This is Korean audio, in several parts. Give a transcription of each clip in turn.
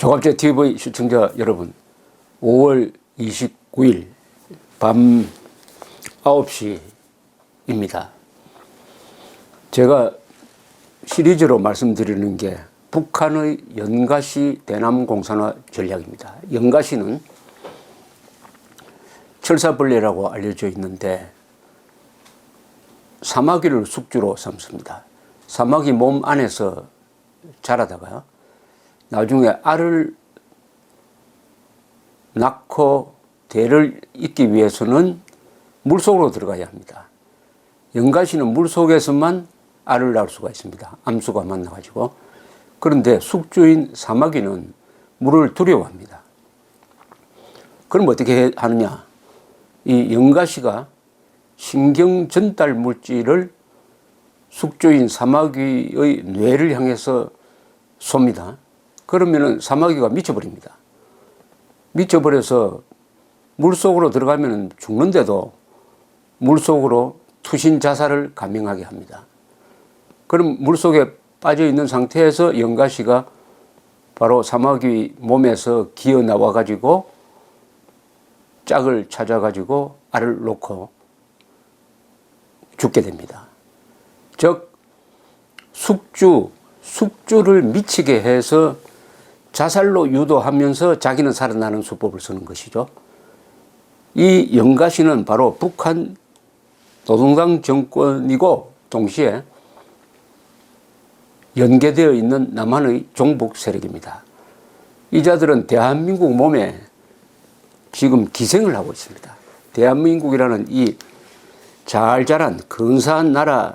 조갑제 TV 시청자 여러분, 5월 29일 밤 9시입니다. 제가 시리즈로 말씀드리는 게 북한의 연가시 대남 공산화 전략입니다. 연가시는 철사벌레라고 알려져 있는데 사마귀를 숙주로 삼습니다. 사마귀 몸 안에서 자라다가 나중에 알을 낳고 대를 잇기 위해서는 물속으로 들어가야 합니다. 연가시는 물속에서만 알을 낳을 수가 있습니다. 암수가 만나가지고. 그런데 숙주인 사마귀는 물을 두려워합니다. 그럼 어떻게 하느냐? 이 연가시가 신경 전달 물질을 숙주인 사마귀의 뇌를 향해서 쏩니다. 그러면은 사마귀가 미쳐버립니다. 미쳐버려서 물속으로 들어가면 죽는데도 물속으로 투신 자살을 감행하게 합니다. 그럼 물속에 빠져 있는 상태에서 연가시가 바로 사마귀 몸에서 기어 나와 가지고 짝을 찾아 가지고 알을 놓고 죽게 됩니다. 즉 숙주를 미치게 해서 자살로 유도하면서 자기는 살아나는 수법을 쓰는 것이죠. 이 연가시는 바로 북한 노동당 정권이고 동시에 연계되어 있는 남한의 종북 세력입니다. 이 자들은 대한민국 몸에 지금 기생을 하고 있습니다. 대한민국이라는 이 잘 자란 근사한 나라의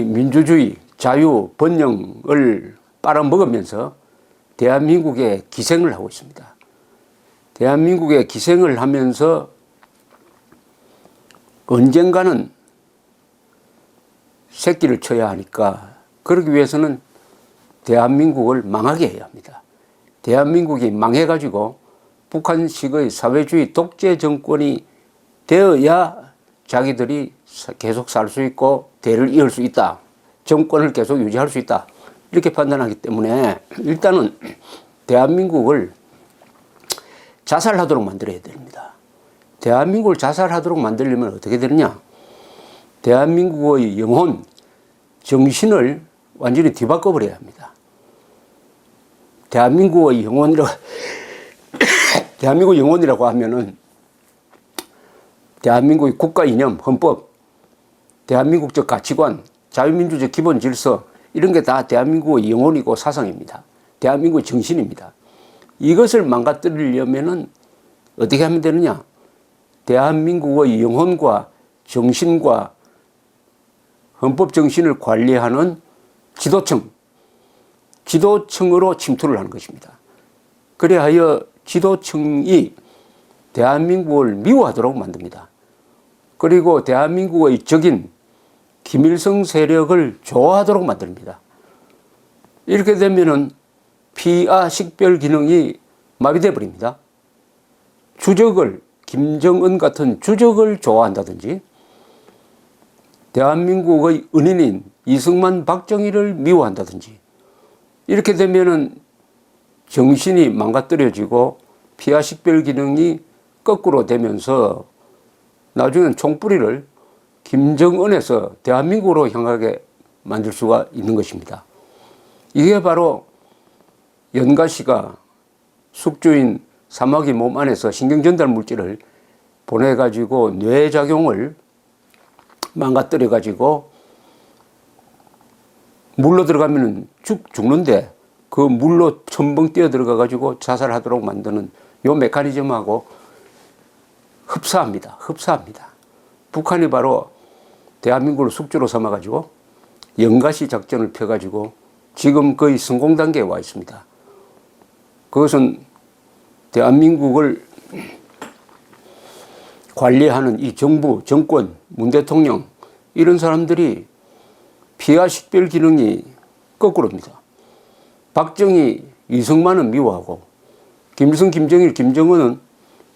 민주주의, 자유, 번영을 빨아먹으면서 대한민국에 기생을 하고 있습니다. 대한민국에 기생을 하면서 언젠가는 새끼를 쳐야 하니까 그러기 위해서는 대한민국을 망하게 해야 합니다. 대한민국이 망해가지고 북한식의 사회주의 독재 정권이 되어야 자기들이 계속 살 수 있고 대를 이을 수 있다. 정권을 계속 유지할 수 있다. 이렇게 판단하기 때문에 일단은 대한민국을 자살하도록 만들어야 됩니다. 대한민국을 자살하도록 만들려면 어떻게 되느냐? 대한민국의 영혼, 정신을 완전히 뒤바꿔 버려야 합니다. 대한민국의 영혼이라고 하면은 대한민국의 국가 이념, 헌법, 대한민국적 가치관, 자유민주적 기본 질서 이런 게 다 대한민국의 영혼이고 사상입니다. 대한민국의 정신입니다. 이것을 망가뜨리려면은 어떻게 하면 되느냐? 대한민국의 영혼과 정신과 헌법 정신을 관리하는 지도층으로 침투를 하는 것입니다. 그래야 지도층이 대한민국을 미워하도록 만듭니다. 그리고 대한민국의 적인 김일성 세력을 좋아하도록 만듭니다. 이렇게 되면은 피하 식별 기능이 마비돼 버립니다. 김정은 같은 주적을 좋아한다든지 대한민국의 은인인 이승만, 박정희를 미워한다든지 이렇게 되면은 정신이 망가뜨려지고 피하 식별 기능이 거꾸로 되면서 나중엔 총뿌리를 김정은에서 대한민국으로 향하게 만들 수가 있는 것입니다. 이게 바로 연가시가 숙주인 사마귀 몸 안에서 신경전달 물질을 보내가지고 뇌작용을 망가뜨려가지고 물로 들어가면 죽는데 그 물로 첨벙 뛰어 들어가가지고 자살하도록 만드는 요 메커니즘하고 흡사합니다. 북한이 바로 대한민국을 숙주로 삼아가지고 연가시 작전을 펴가지고 지금 거의 성공 단계에 와 있습니다. 그것은 대한민국을 관리하는 이 정부, 정권, 문 대통령 이런 사람들이 피하 식별 기능이 거꾸로입니다. 박정희, 이승만은 미워하고 김일성, 김정일, 김정은은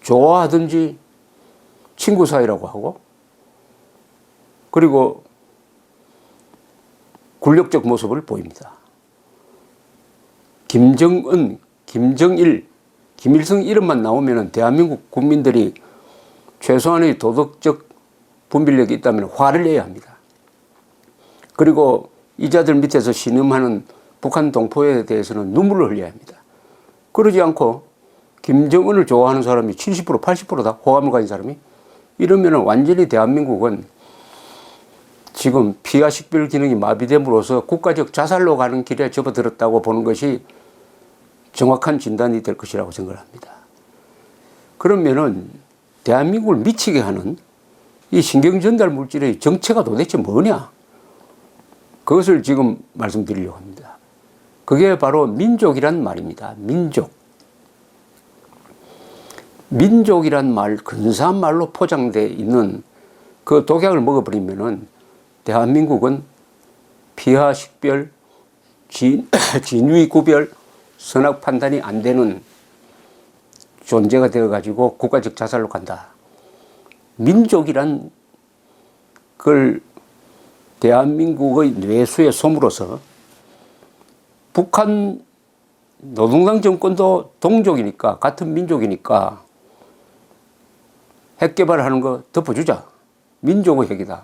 좋아하든지 친구 사이라고 하고 그리고 굴욕적 모습을 보입니다. 김정은, 김정일, 김일성 이름만 나오면 대한민국 국민들이 최소한의 도덕적 분별력이 있다면 화를 내야 합니다. 그리고 이자들 밑에서 신음하는 북한 동포에 대해서는 눈물을 흘려야 합니다. 그러지 않고 김정은을 좋아하는 사람이 70%, 80%다 호감을 가진 사람이 이러면 완전히 대한민국은 지금 피하 식별 기능이 마비됨으로써 국가적 자살로 가는 길에 접어들었다고 보는 것이 정확한 진단이 될 것이라고 생각을 합니다. 그러면은 대한민국을 미치게 하는 이 신경전달 물질의 정체가 도대체 뭐냐? 그것을 지금 말씀드리려고 합니다. 그게 바로 민족이란 말입니다. 민족. 민족이란 말, 근사한 말로 포장되어 있는 그 독약을 먹어버리면은 대한민국은 피하 식별, 진위 구별, 선악 판단이 안 되는 존재가 되어가지고 국가적 자살로 간다. 민족이란 걸 대한민국의 뇌수에 솜으로서 북한 노동당 정권도 동족이니까 같은 민족이니까 핵 개발하는 거 덮어주자. 민족의 핵이다.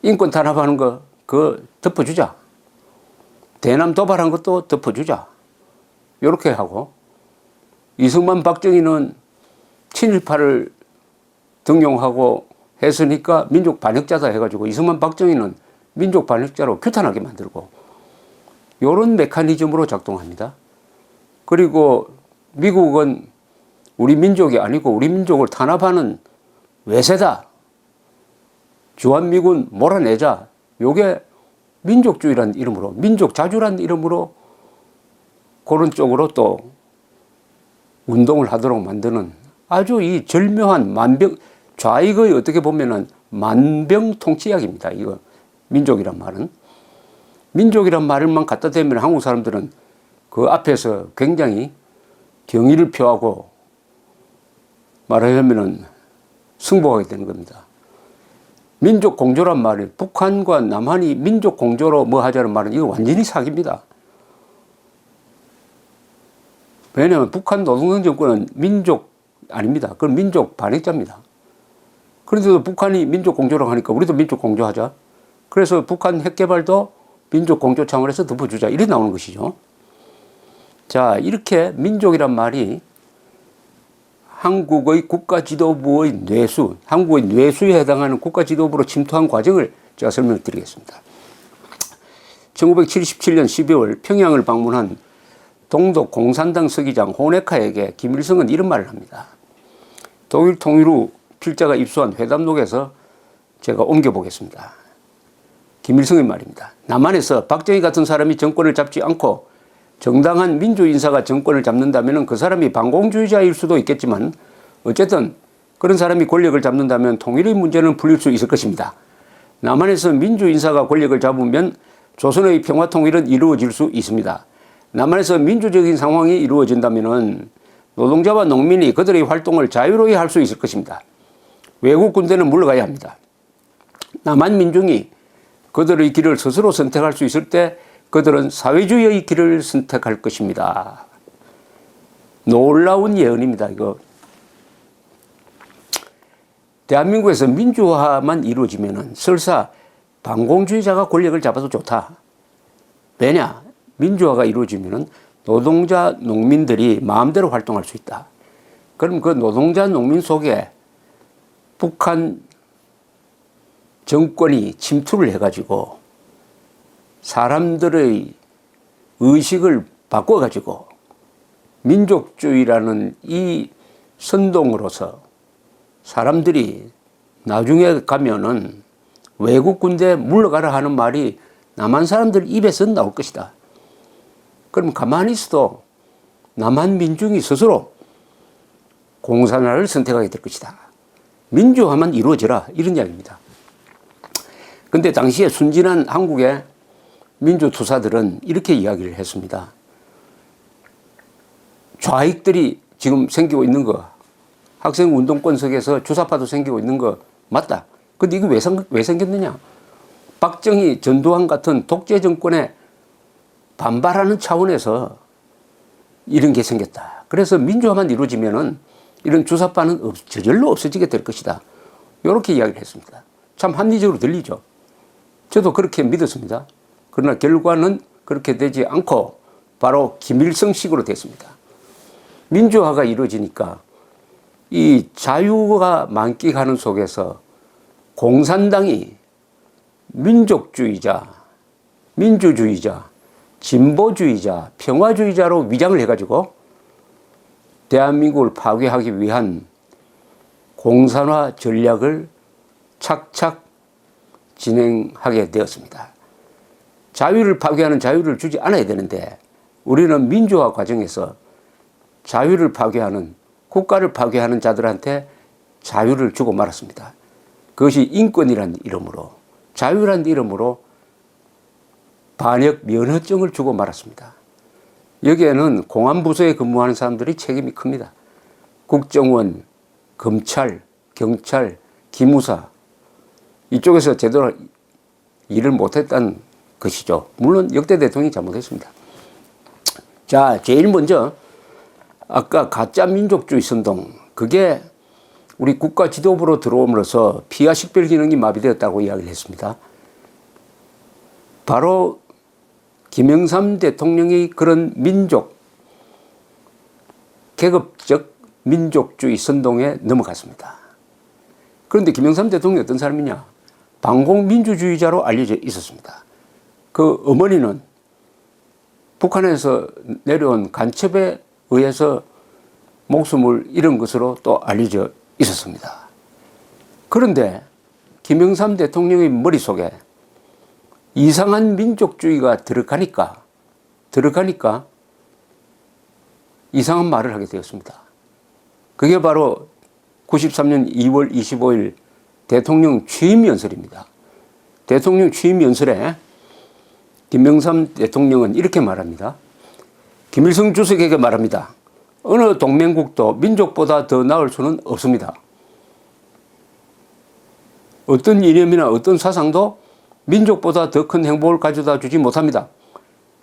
인권 탄압하는 거 그거 덮어주자. 대남 도발한 것도 덮어주자. 이렇게 하고 이승만 박정희는 친일파를 등용하고 했으니까 민족 반역자다 해가지고 이승만 박정희는 민족 반역자로 규탄하게 만들고 이런 메커니즘으로 작동합니다. 그리고 미국은 우리 민족이 아니고 우리 민족을 탄압하는 외세다. 주한미군 몰아내자. 요게 민족주의라는 이름으로 민족자주라는 이름으로 그런 쪽으로 또 운동을 하도록 만드는 아주 이 절묘한 좌익의 어떻게 보면은 만병통치약입니다. 이거 민족이란 말은. 민족이란 말만 갖다 대면 한국 사람들은 그 앞에서 굉장히 경의를 표하고 말하자면은 승복하게 되는 겁니다. 민족 공조란 말이 북한과 남한이 민족 공조로 뭐 하자는 말은 이거 완전히 사기입니다. 왜냐하면 북한 노동당 정권은 민족 아닙니다. 그건 민족 반역자입니다. 그런데도 북한이 민족 공조라고 하니까 우리도 민족 공조하자. 그래서 북한 핵 개발도 민족 공조 차원에서 덮어주자. 이렇게 나오는 것이죠. 자, 이렇게 민족이란 말이 한국의 국가지도부의 뇌수, 한국의 뇌수에 해당하는 국가지도부로 침투한 과정을 제가 설명을 드리겠습니다. 1977년 12월 평양을 방문한 동독 공산당 서기장 호네카에게 김일성은 이런 말을 합니다. 독일 통일 후 필자가 입수한 회담록에서 제가 옮겨보겠습니다. 김일성의 말입니다. 남한에서 박정희 같은 사람이 정권을 잡지 않고 정당한 민주인사가 정권을 잡는다면 그 사람이 반공주의자일 수도 있겠지만 어쨌든 그런 사람이 권력을 잡는다면 통일의 문제는 풀릴 수 있을 것입니다. 남한에서 민주인사가 권력을 잡으면 조선의 평화통일은 이루어질 수 있습니다. 남한에서 민주적인 상황이 이루어진다면 노동자와 농민이 그들의 활동을 자유로이 할 수 있을 것입니다. 외국 군대는 물러가야 합니다. 남한 민중이 그들의 길을 스스로 선택할 수 있을 때 그들은 사회주의의 길을 선택할 것입니다. 놀라운 예언입니다. 이거 대한민국에서 민주화만 이루어지면 설사 반공주의자가 권력을 잡아도 좋다. 왜냐? 민주화가 이루어지면 노동자, 농민들이 마음대로 활동할 수 있다. 그럼 그 노동자, 농민 속에 북한 정권이 침투를 해가지고 사람들의 의식을 바꿔가지고 민족주의라는 이 선동으로서 사람들이 나중에 가면은 외국 군대 물러가라 하는 말이 남한 사람들 입에서 나올 것이다. 그럼 가만히 있어도 남한 민중이 스스로 공산화를 선택하게 될 것이다. 민주화만 이루어져라. 이런 이야기입니다. 근데 당시에 순진한 한국의 민주투사들은 이렇게 이야기를 했습니다. 좌익들이 지금 생기고 있는 거, 학생운동권 속에서 주사파도 생기고 있는 거 맞다. 근데 이거 왜 생겼느냐? 박정희, 전두환 같은 독재 정권에 반발하는 차원에서 이런 게 생겼다. 그래서 민주화만 이루어지면은 이런 주사파는 저절로 없어지게 될 것이다. 이렇게 이야기를 했습니다. 참 합리적으로 들리죠. 저도 그렇게 믿었습니다. 그러나 결과는 그렇게 되지 않고 바로 김일성식으로 됐습니다. 민주화가 이루어지니까 이 자유가 만끽하는 속에서 공산당이 민족주의자, 민주주의자, 진보주의자, 평화주의자로 위장을 해가지고 대한민국을 파괴하기 위한 공산화 전략을 착착 진행하게 되었습니다. 자유를 파괴하는 자유를 주지 않아야 되는데 우리는 민주화 과정에서 자유를 파괴하는, 국가를 파괴하는 자들한테 자유를 주고 말았습니다. 그것이 인권이라는 이름으로, 자유라는 이름으로 반역 면허증을 주고 말았습니다. 여기에는 공안부서에 근무하는 사람들이 책임이 큽니다. 국정원, 검찰, 경찰, 기무사, 이쪽에서 제대로 일을 못했다는 것이죠. 물론 역대 대통령이 잘못했습니다. 자, 제일 먼저 아까 가짜 민족주의 선동, 그게 우리 국가 지도부로 들어옴으로써 피하 식별 기능이 마비되었다고 이야기를 했습니다. 바로 김영삼 대통령이 그런 민족, 계급적 민족주의 선동에 넘어갔습니다. 그런데 김영삼 대통령이 어떤 사람이냐? 반공민주주의자로 알려져 있었습니다. 그 어머니는 북한에서 내려온 간첩에 의해서 목숨을 잃은 것으로 또 알려져 있었습니다. 그런데 김영삼 대통령의 머릿속에 이상한 민족주의가 들어가니까 이상한 말을 하게 되었습니다. 그게 바로 93년 2월 25일 대통령 취임 연설입니다. 대통령 취임 연설에 김영삼 대통령은 이렇게 말합니다. 김일성 주석에게 말합니다. 어느 동맹국도 민족보다 더 나을 수는 없습니다. 어떤 이념이나 어떤 사상도 민족보다 더 큰 행복을 가져다 주지 못합니다.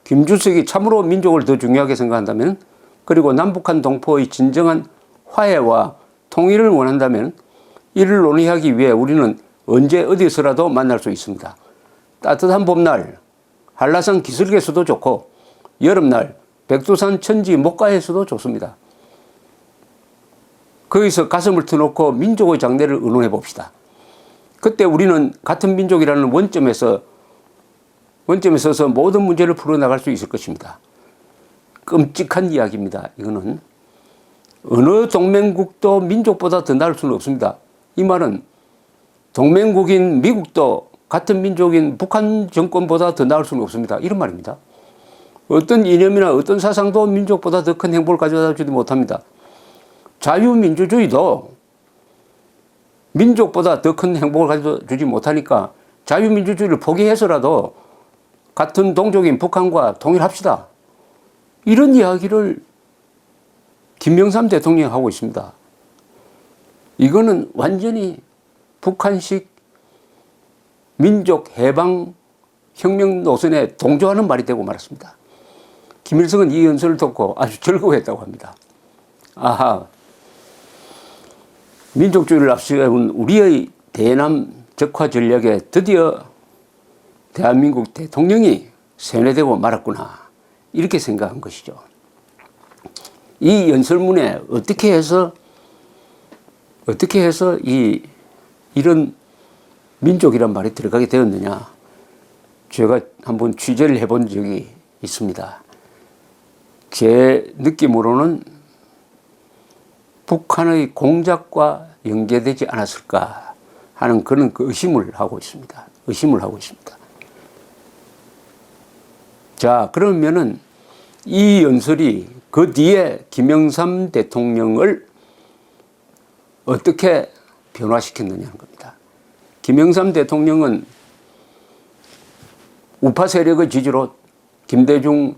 김 주석이 참으로 민족을 더 중요하게 생각한다면, 그리고 남북한 동포의 진정한 화해와 통일을 원한다면 이를 논의하기 위해 우리는 언제 어디서라도 만날 수 있습니다. 따뜻한 봄날 한라산 기슭에서도 좋고 여름날 백두산 천지 목가에서도 좋습니다. 거기서 가슴을 터놓고 민족의 장래를 의논해 봅시다. 그때 우리는 같은 민족이라는 원점에 서서 모든 문제를 풀어나갈 수 있을 것입니다. 끔찍한 이야기입니다. 이거는 어느 동맹국도 민족보다 더 나을 수는 없습니다. 이 말은 동맹국인 미국도 같은 민족인 북한 정권보다 더 나을 수는 없습니다. 이런 말입니다. 어떤 이념이나 어떤 사상도 민족보다 더 큰 행복을 가져다 주지 못합니다. 자유민주주의도 민족보다 더 큰 행복을 가져다 주지 못하니까 자유민주주의를 포기해서라도 같은 동족인 북한과 통일합시다. 이런 이야기를 김영삼 대통령이 하고 있습니다. 이거는 완전히 북한식 민족 해방 혁명 노선에 동조하는 말이 되고 말았습니다. 김일성은 이 연설을 듣고 아주 즐거워했다고 합니다. 아하, 민족주의를 앞세운 우리의 대남 적화 전략에 드디어 대한민국 대통령이 세뇌되고 말았구나, 이렇게 생각한 것이죠. 이 연설문에 어떻게 해서 이런 민족이란 말이 들어가게 되었느냐, 제가 한번 취재를 해본 적이 있습니다. 제 느낌으로는 북한의 공작과 연계되지 않았을까 하는 그런 의심을 하고 있습니다. 자, 그러면은 이 연설이 그 뒤에 김영삼 대통령을 어떻게 변화시켰느냐는 겁니다. 김영삼 대통령은 우파 세력의 지지로 김대중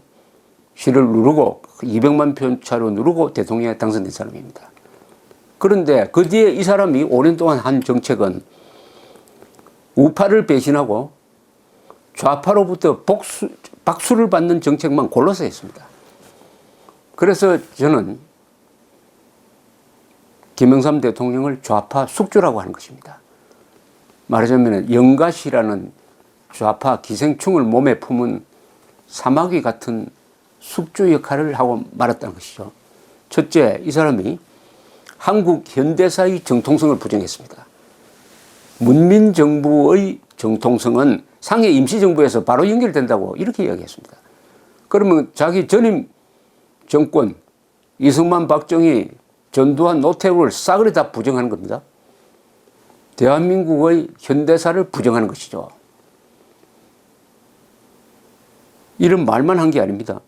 씨를 누르고 200만 표 차로 누르고 대통령에 당선된 사람입니다. 그런데 그 뒤에 이 사람이 5년 동안 한 정책은 우파를 배신하고 좌파로부터 박수를 받는 정책만 골라서 했습니다. 그래서 저는 김영삼 대통령을 좌파 숙주라고 하는 것입니다. 말하자면 영가시라는 좌파 기생충을 몸에 품은 사마귀 같은 숙주 역할을 하고 말았다는 것이죠. 첫째, 이 사람이 한국 현대사의 정통성을 부정했습니다. 문민정부의 정통성은 상해 임시정부에서 바로 연결된다고 이렇게 이야기했습니다. 그러면 자기 전임 정권 이승만, 박정희, 전두환, 노태우를 싸그리 다 부정하는 겁니다. 대한민국의 현대사를 부정하는 것이죠. 이런 말만 한 게 아닙니다.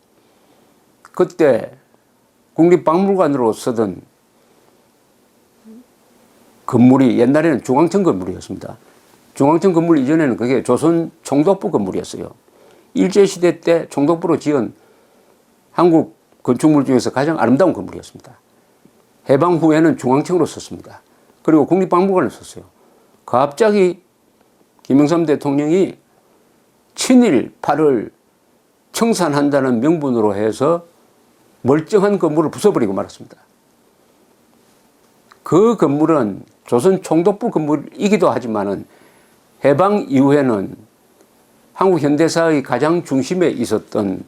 그때 국립박물관으로 쓰던 건물이 옛날에는 중앙청 건물이었습니다. 중앙청 건물 이전에는 그게 조선 총독부 건물이었어요. 일제시대 때 총독부로 지은 한국 건축물 중에서 가장 아름다운 건물이었습니다. 해방 후에는 중앙청으로 썼습니다. 그리고 국립박물관을 썼어요. 갑자기 김영삼 대통령이 친일파를 청산한다는 명분으로 해서 멀쩡한 건물을 부숴버리고 말았습니다. 그 건물은 조선 총독부 건물이기도 하지만은 해방 이후에는 한국 현대사의 가장 중심에 있었던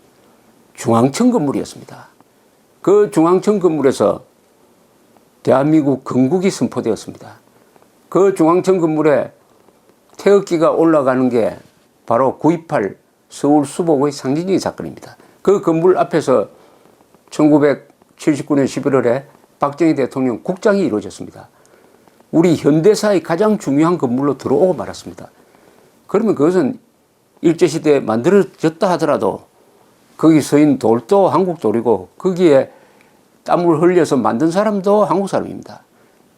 중앙청 건물이었습니다. 그 중앙청 건물에서 대한민국 건국이 선포되었습니다. 그 중앙청 건물에 태극기가 올라가는 게 바로 9.28 서울 수복의 상징적인 사건입니다. 그 건물 앞에서 1979년 11월에 박정희 대통령 국장이 이루어졌습니다. 우리 현대사의 가장 중요한 건물로 들어오고 말았습니다. 그러면 그것은 일제시대에 만들어졌다 하더라도 거기 서인 돌도 한국 돌이고 거기에 땀을 흘려서 만든 사람도 한국 사람입니다.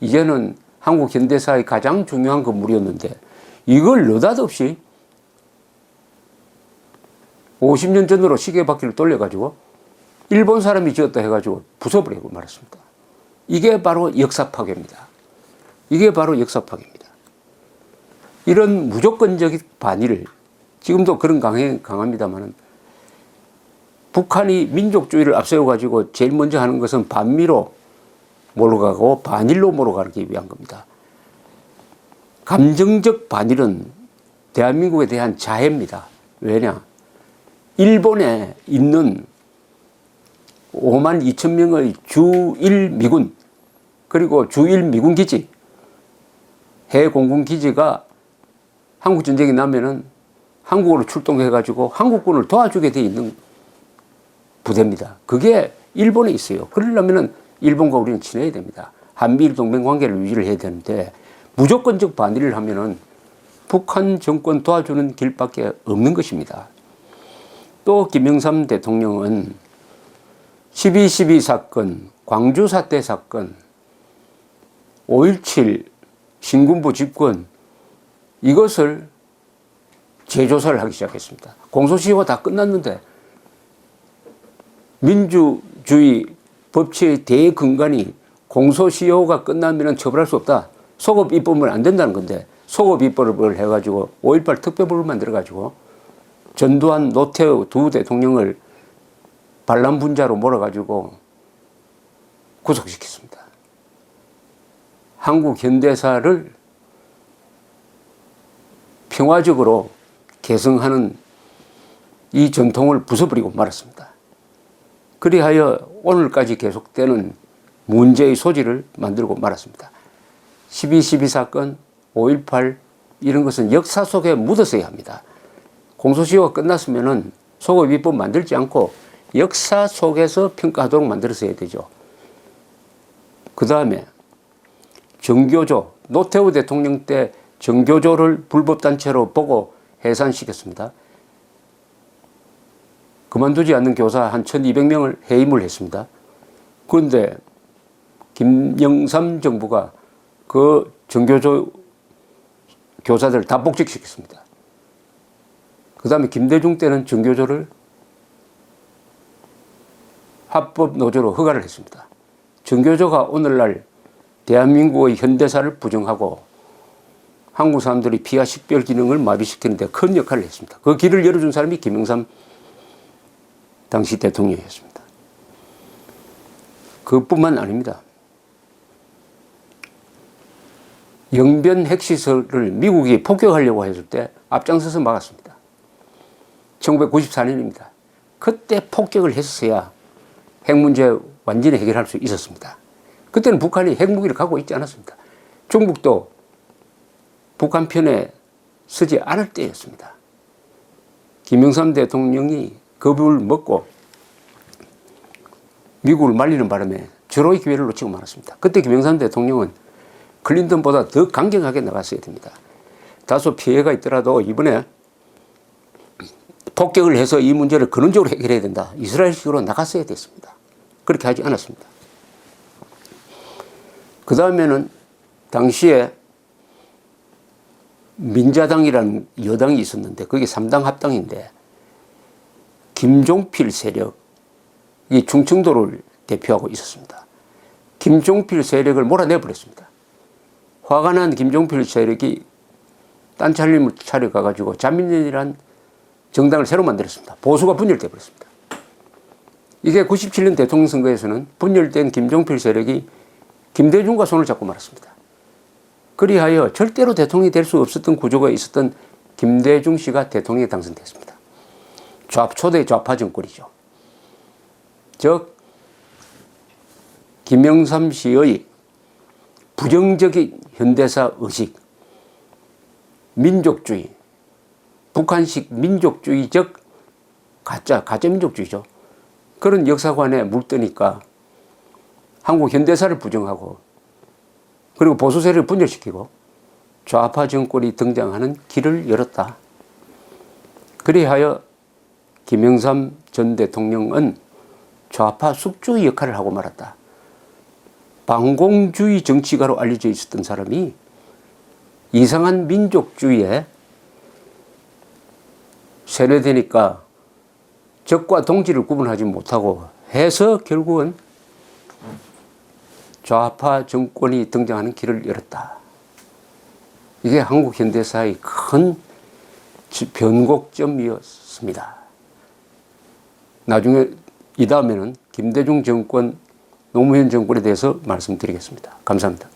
이제는 한국 현대사의 가장 중요한 건물이었는데 이걸 느닷없이 50년 전으로 시계바퀴를 돌려가지고 일본 사람이 지었다 해가지고 부숴버리고 말았습니다. 이게 바로 역사 파괴입니다. 이게 바로 역사 파괴입니다. 이런 무조건적인 반의를 지금도 그런 강합니다만 북한이 민족주의를 앞세워가지고 제일 먼저 하는 것은 반미로 몰아가고 반일로 몰아가기 위한 겁니다. 감정적 반일은 대한민국에 대한 자해입니다. 왜냐? 일본에 있는 5만 2천 명의 주1 미군 그리고 주1 미군 기지 해공군 기지가 한국 전쟁이 나면은 한국으로 출동해가지고 한국군을 도와주게 돼 있는 부대입니다. 그게 일본에 있어요. 그러려면은 일본과 우리는 친해야 됩니다. 한미일 동맹 관계를 유지를 해야 되는데 무조건적 반의를 하면은 북한 정권 도와주는 길밖에 없는 것입니다. 또 김영삼 대통령은 12.12 사건, 광주 사태 사건, 5.17 신군부 집권 이것을 재조사를 하기 시작했습니다. 공소시효가 다 끝났는데 민주주의 법치의 대근간이 공소시효가 끝나면 처벌할 수 없다. 소급 입법은 안 된다는 건데 소급 입법을 해가지고 5.18 특별법을 만들어가지고 전두환, 노태우 두 대통령을 반란분자로 몰아가지고 구속시켰습니다. 한국 현대사를 평화적으로 개성하는 이 전통을 부숴버리고 말았습니다. 그리하여 오늘까지 계속되는 문제의 소지를 만들고 말았습니다. 12.12 사건, 5.18 이런 것은 역사 속에 묻었어야 합니다. 공소시효가 끝났으면은 소급 입법 만들지 않고 역사 속에서 평가하도록 만들어서야 되죠. 그 다음에 정교조, 노태우 대통령 때 정교조를 불법단체로 보고 해산시켰습니다. 그만두지 않는 교사 한 1200명을 해임을 했습니다. 그런데 김영삼 정부가 그 정교조 교사들 다 복직시켰습니다. 그 다음에 김대중 때는 정교조를 합법 노조로 허가를 했습니다. 정교조가 오늘날 대한민국의 현대사를 부정하고 한국 사람들이 피와 식별 기능을 마비시키는데 큰 역할을 했습니다. 그 길을 열어준 사람이 김영삼 당시 대통령이었습니다. 그뿐만 아닙니다. 영변 핵시설을 미국이 폭격하려고 했을 때 앞장서서 막았습니다. 1994년입니다. 그때 폭격을 했어야 핵 문제 완전히 해결할 수 있었습니다. 그때는 북한이 핵무기를 갖고 있지 않았습니다. 중국도 북한 편에 서지 않을 때였습니다. 김영삼 대통령이 겁을 먹고 미국을 말리는 바람에 절호의 기회를 놓치고 말았습니다. 그때 김영삼 대통령은 클린턴보다 더 강경하게 나갔어야 됩니다. 다소 피해가 있더라도 이번에 폭격을 해서 이 문제를 근원적으로 해결해야 된다. 이스라엘식으로 나갔어야 됐습니다. 그렇게 하지 않았습니다. 그 다음에는 당시에 민자당이라는 여당이 있었는데 그게 3당 합당인데 김종필 세력이 충청도를 대표하고 있었습니다. 김종필 세력을 몰아내버렸습니다. 화가 난 김종필 세력이 딴 차림을 차려가지고 자민련이라는 정당을 새로 만들었습니다. 보수가 분열돼 버렸습니다. 이게 97년 대통령 선거에서는 분열된 김종필 세력이 김대중과 손을 잡고 말았습니다. 그리하여 절대로 대통령이 될 수 없었던 구조가 있었던 김대중 씨가 대통령에 당선됐습니다. 초대 좌파 정권이죠. 즉 김영삼 씨의 부정적인 현대사 의식, 민족주의, 북한식 민족주의적 가짜 민족주의죠. 그런 역사관에 물드니까 한국 현대사를 부정하고 그리고 보수 세력을 분열시키고 좌파 정권이 등장하는 길을 열었다. 그리하여 김영삼 전 대통령은 좌파 숙주의 역할을 하고 말았다. 반공주의 정치가로 알려져 있었던 사람이 이상한 민족주의에 세뇌되니까 적과 동지를 구분하지 못하고 해서 결국은 좌파 정권이 등장하는 길을 열었다. 이게 한국 현대사의 큰 변곡점이었습니다. 나중에 이 다음에는 김대중 정권, 노무현 정권에 대해서 말씀드리겠습니다. 감사합니다.